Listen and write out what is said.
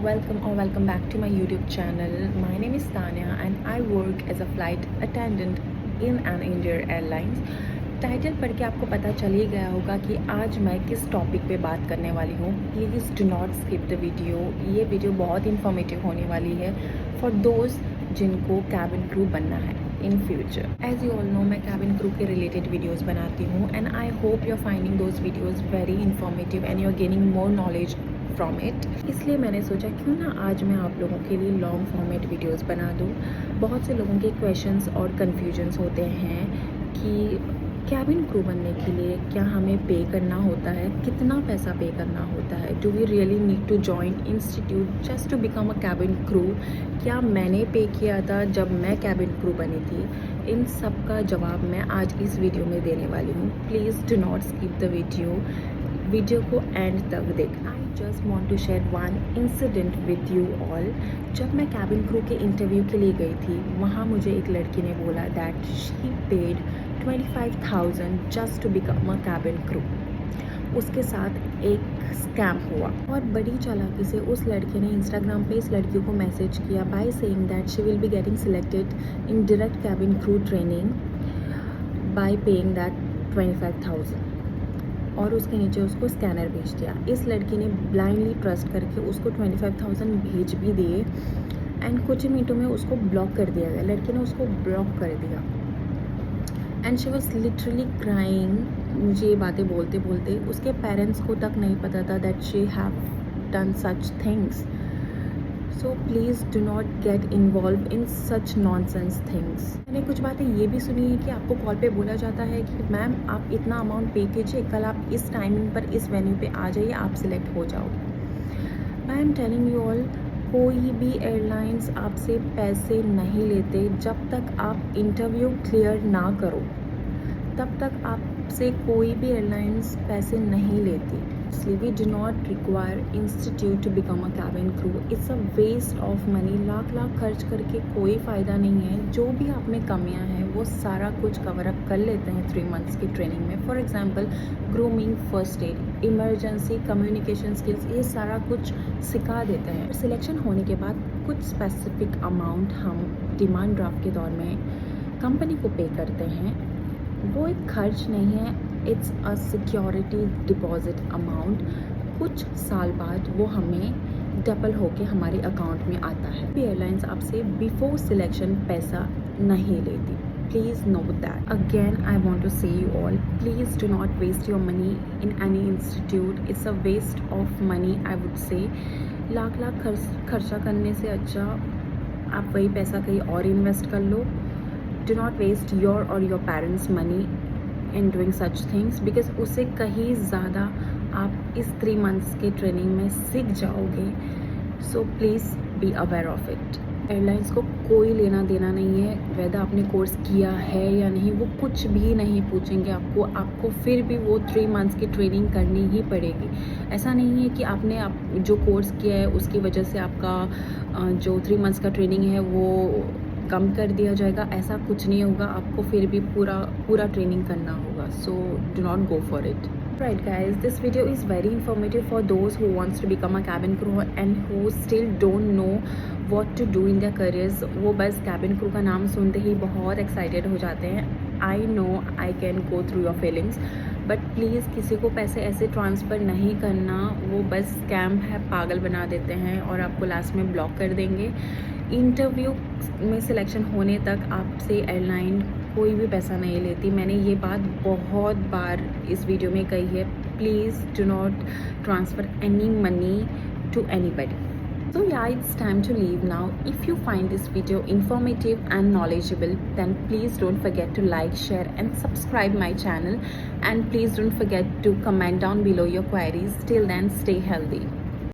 welcome back to my YouTube channel. My name is Tanya and I work as a flight attendant in an Indian Airlines. Title पढ़ के आपको पता चल ही गया होगा कि आज मैं किस टॉपिक पे बात करने वाली हूँ. Please do not skip the video. ये वीडियो बहुत इन्फॉर्मेटिव होने वाली है फॉर दोज जिनको कैबिन क्रू बनना है in future. As you all know, मैं कैबिन क्रू के रिलेटेड वीडियोस बनाती हूँ and I hope you are finding those videos very informative and you are gaining more knowledge from it. इसलिए मैंने सोचा क्यों ना आज मैं आप लोगों के लिए लॉन्ग फॉर्मेट वीडियोस बना दूँ. बहुत से लोगों के क्वेश्चंस और कन्फ्यूजन्स होते हैं कि कैबिन क्रू बनने के लिए क्या हमें पे करना होता है, कितना पैसा पे करना होता है, do we really need to join institute just to become a cabin crew. क्या मैंने पे किया था जब मैं कैबिन क्रू बनी थी? इन सब का जवाब मैं आज इस वीडियो में देने वाली हूँ. Please do not skip the video को एंड तक देखना. I just want to share one incident with you all. जब मैं कैबिन क्रू के इंटरव्यू के लिए गई थी, वहाँ मुझे एक लड़की ने बोला that she paid 25,000 just to become a cabin crew. उसके साथ एक स्कैम हुआ और बड़ी चालाकी से उस लड़के ने इंस्टाग्राम पे इस लड़की को मैसेज किया by saying that she will be getting selected in direct cabin crew training bye paying that 25,000 और उसके नीचे उसको स्कैनर भेज दिया. इस लड़की ने ब्लाइंडली ट्रस्ट करके उसको 25,000 भेज भी दिए एंड कुछ ही मिनटों में उसको ब्लॉक कर दिया गया. लड़की ने उसको ब्लॉक कर दिया and she was literally crying. मुझे ये बातें बोलते बोलते उसके पेरेंट्स को तक नहीं पता था that she have done such things. So please do not get involve in such nonsense things. मैंने कुछ बातें ये भी सुनी है कि आपको कॉल पे बोला जाता है कि मैम आप इतना अमाउंट पे कीजिए, कल आप इस टाइमिंग पर इस वेन्यू पे आ जाइए, आप सिलेक्ट हो जाओ. I am telling you all, कोई भी एयरलाइंस आपसे पैसे नहीं लेते जब तक आप इंटरव्यू क्लियर ना करो. तब तक आपसे कोई भी एयरलाइंस पैसे नहीं लेती. इसलिए we do not require institute to become a cabin crew. It's a waste of money. Lakh खर्च करके कोई फ़ायदा नहीं है. जो भी आप में कमियाँ हैं वो सारा कुछ कवर अप कर लेते हैं 3 मंथ्स की ट्रेनिंग में. For example grooming, first aid, emergency, communication skills, ये सारा कुछ सिखा देते हैं. सिलेक्शन होने के बाद कुछ स्पेसिफिक अमाउंट हम डिमांड ड्राफ्ट के दौर में कंपनी को पे करते हैं. वो एक खर्च नहीं है, it's a security deposit amount. कुछ साल बाद वो हमें डबल होके हमारे अकाउंट में आता है. एयरलाइंस आपसे बिफोर सिलेक्शन पैसा नहीं लेती. Please know that. Again I want to say you all, please do not waste your money in any institute. It's a waste of money I would say. Lakh खर्चा करने से अच्छा आप वही पैसा कहीं और इन्वेस्ट कर लो. Do not waste your or your parents' money in doing such things because उससे कहीं ज़्यादा आप इस 3 months के ट्रेनिंग में सीख जाओगे. So please be aware of it. Airlines को कोई लेना देना नहीं है वैदा आपने कोर्स किया है या नहीं. वो कुछ भी नहीं पूछेंगे आपको फिर भी वो 3 months की ट्रेनिंग करनी ही पड़ेगी. ऐसा नहीं है कि आपने जो कोर्स किया है उसकी वजह से आपका जो 3 months का ट्रेनिंग है वो कम कर दिया जाएगा. ऐसा कुछ नहीं होगा. आपको फिर भी पूरा ट्रेनिंग करना होगा. So do not go for it. Right guys, this video is very informative for those who wants to become a cabin crew and who still don't know what to do in their careers. वो बस cabin crew का नाम सुनते ही बहुत excited हो जाते हैं. I know I can go through your feelings, but please किसी को पैसे ऐसे ट्रांसफ़र नहीं करना. वो बस स्कैम है, पागल बना देते हैं और आपको लास्ट में ब्लॉक कर देंगे. इंटरव्यू में सिलेक्शन होने तक आपसे एयरलाइन कोई भी पैसा नहीं लेती. मैंने ये बात बहुत बार इस वीडियो में कही है. Please do not transfer any money to anybody. So yeah, it's time to leave now. If you find this video informative and knowledgeable, then please don't forget to like, share and subscribe my channel. And please don't forget to comment down below your queries. Till then, stay healthy.